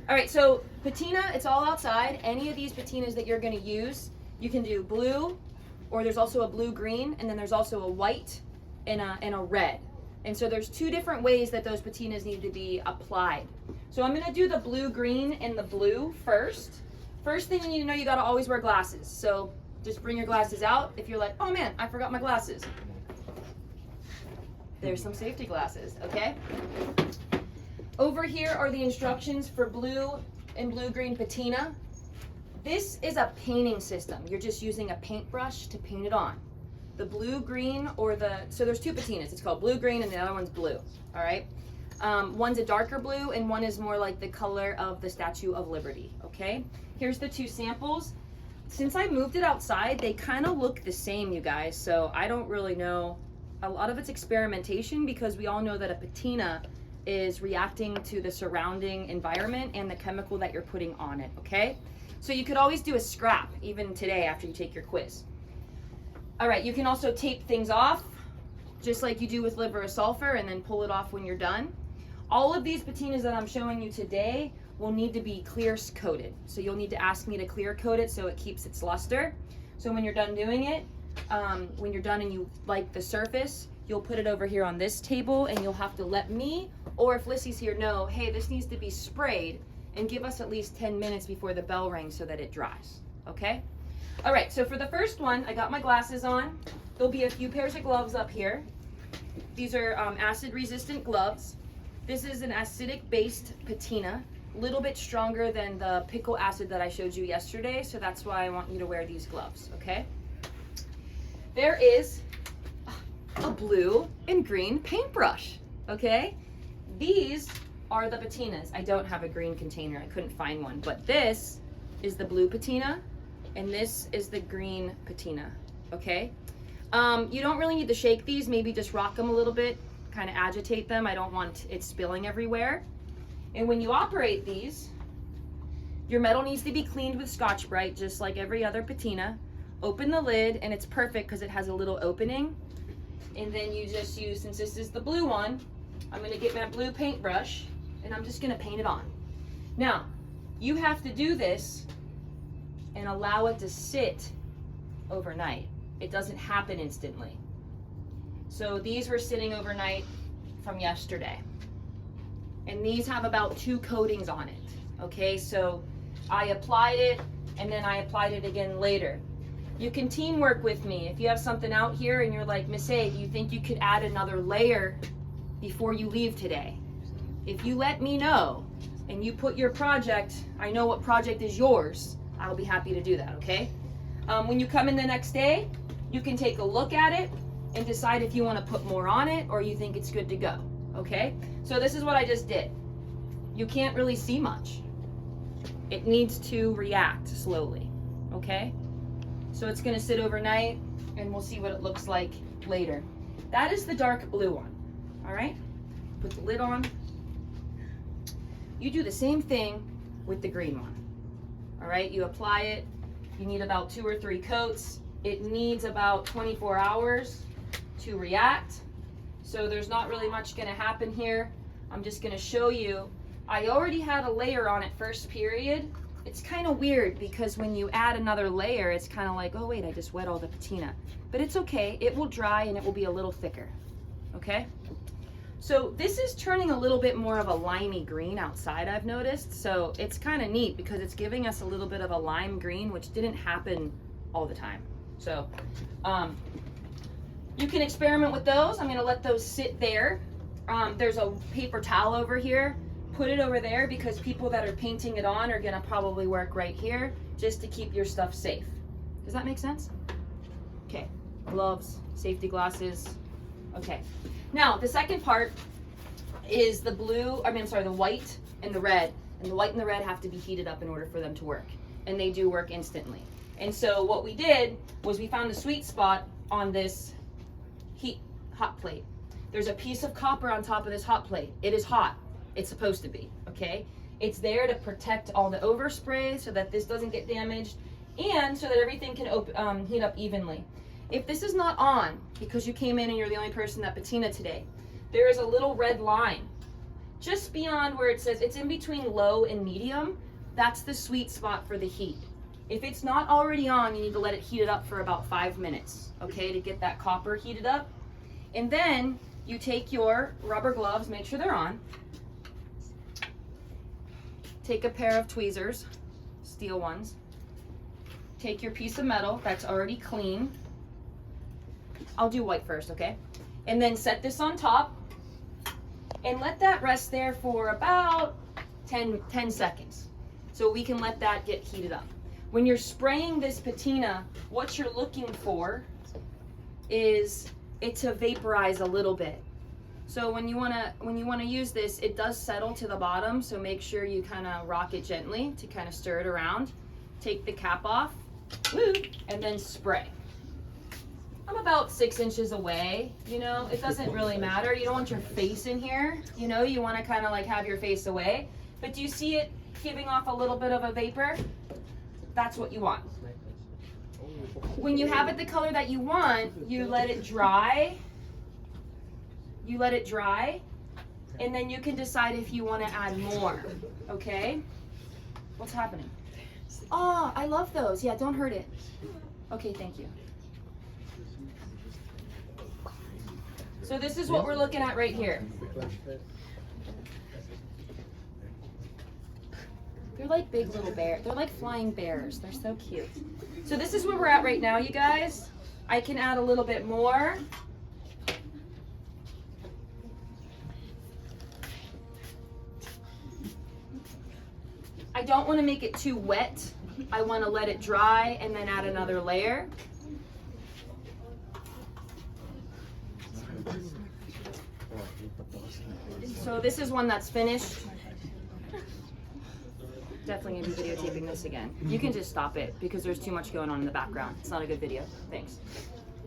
All right, so patina, it's all outside. Any of these patinas that you're gonna use, you can do blue, or there's also a blue-green, and then there's also a white and a red. And so there's two different ways that those patinas need to be applied. So I'm gonna do the blue-green and the blue first. First thing you need to know, you gotta always wear glasses. So just bring your glasses out. If you're like, oh man, I forgot my glasses. There's some safety glasses, okay? Over here are the instructions for blue and blue-green patina. This is a painting system. You're just using a paintbrush to paint it on. The blue-green so there's two patinas. It's called blue-green and the other one's blue, all right? One's a darker blue and one is more like the color of the Statue of Liberty, okay? Here's the two samples. Since I moved it outside, they kind of look the same, you guys, so I don't really know. A lot of it's experimentation because we all know that a patina is reacting to the surrounding environment and the chemical that you're putting on it, okay? So you could always do a scrap, even today after you take your quiz. All right, you can also tape things off, just like you do with liver or sulfur, and then pull it off when you're done. All of these patinas that I'm showing you today will need to be clear coated. So you'll need to ask me to clear coat it so it keeps its luster. So when you're done doing it, when you're done and you like the surface, you'll put it over here on this table and you'll have to let me, or if Lissy's here, know, hey, this needs to be sprayed, and give us at least 10 minutes before the bell rings so that it dries, okay? All right, so for the first one, I got my glasses on. There'll be a few pairs of gloves up here. These are acid-resistant gloves. This is an acidic-based patina, a little bit stronger than the pickle acid that I showed you yesterday, so that's why I want you to wear these gloves, okay? There is a blue and green paintbrush, okay? These are the patinas. I don't have a green container, I couldn't find one, but this is the blue patina and this is the green patina, okay? You don't really need to shake these, maybe just rock them a little bit, kind of agitate them. I don't want it spilling everywhere. And when you operate these, your metal needs to be cleaned with Scotch-Brite, just like every other patina. Open the lid, and it's perfect because it has a little opening. And then you just use, since this is the blue one, I'm gonna get my blue paintbrush, and I'm just gonna paint it on. Now, you have to do this and allow it to sit overnight. It doesn't happen instantly. So these were sitting overnight from yesterday. And these have about 2 coatings on it, okay? So I applied it, and then I applied it again later. You can teamwork with me. If you have something out here and you're like, Miss A, do you think you could add another layer before you leave today? If you let me know and you put your project, I know what project is yours, I'll be happy to do that, okay? When you come in the next day, you can take a look at it and decide if you want to put more on it or you think it's good to go, okay? So this is what I just did. You can't really see much. It needs to react slowly, okay? So it's gonna sit overnight and we'll see what it looks like later. That is the dark blue one, all right? Put the lid on. You do the same thing with the green one, all right? You apply it, you need about 2 or 3 coats. It needs about 24 hours to react. So there's not really much gonna happen here. I'm just gonna show you. I already had a layer on it first period. It's kind of weird because when you add another layer, it's kind of like, oh wait, I just wet all the patina. But it's okay, it will dry and it will be a little thicker, okay? So this is turning a little bit more of a limey green outside, I've noticed. So it's kind of neat because it's giving us a little bit of a lime green, which didn't happen all the time. So you can experiment with those. I'm gonna let those sit there. There's a paper towel over here. Put it over there because people that are painting it on are gonna probably work right here just to keep your stuff safe. Does that make sense? Okay, gloves, safety glasses. Okay, now the second part is the white and the red. And the white and the red have to be heated up in order for them to work. And they do work instantly. And so what we did was we found a sweet spot on this hot plate. There's a piece of copper on top of this hot plate. It is hot. It's supposed to be, okay? It's there to protect all the overspray so that this doesn't get damaged and so that everything can heat up evenly. If this is not on, because you came in and you're the only person that patina today, there is a little red line just beyond where it says it's in between low and medium. That's the sweet spot for the heat. If it's not already on, you need to let it heat it up for about 5 minutes, okay, to get that copper heated up. And then you take your rubber gloves, make sure they're on. Take a pair of tweezers, steel ones. Take your piece of metal that's already clean. I'll do white first, okay? And then set this on top and let that rest there for about 10 seconds. So we can let that get heated up. When you're spraying this patina, what you're looking for is it to vaporize a little bit. So when you wanna use this, it does settle to the bottom, so make sure you kind of rock it gently to kind of stir it around. Take the cap off, woo, and then spray. I'm about 6 inches away, you know, it doesn't really matter. You don't want your face in here, you know, you want to kind of like have your face away. But do you see it giving off a little bit of a vapor? That's what you want. When you have it the color that you want, you let it dry. You let it dry, and then you can decide if you want to add more, okay? What's happening? Oh, I love those. Yeah, don't hurt it. Okay, thank you. So this is what we're looking at right here. They're like big little bears. They're like flying bears. They're so cute. So this is where we're at right now, you guys. I can add a little bit more. I don't want to make it too wet. I want to let it dry and then add another layer. So this is one that's finished. Definitely gonna be videotaping this again. You can just stop it because there's too much going on in the background. It's not a good video. Thanks.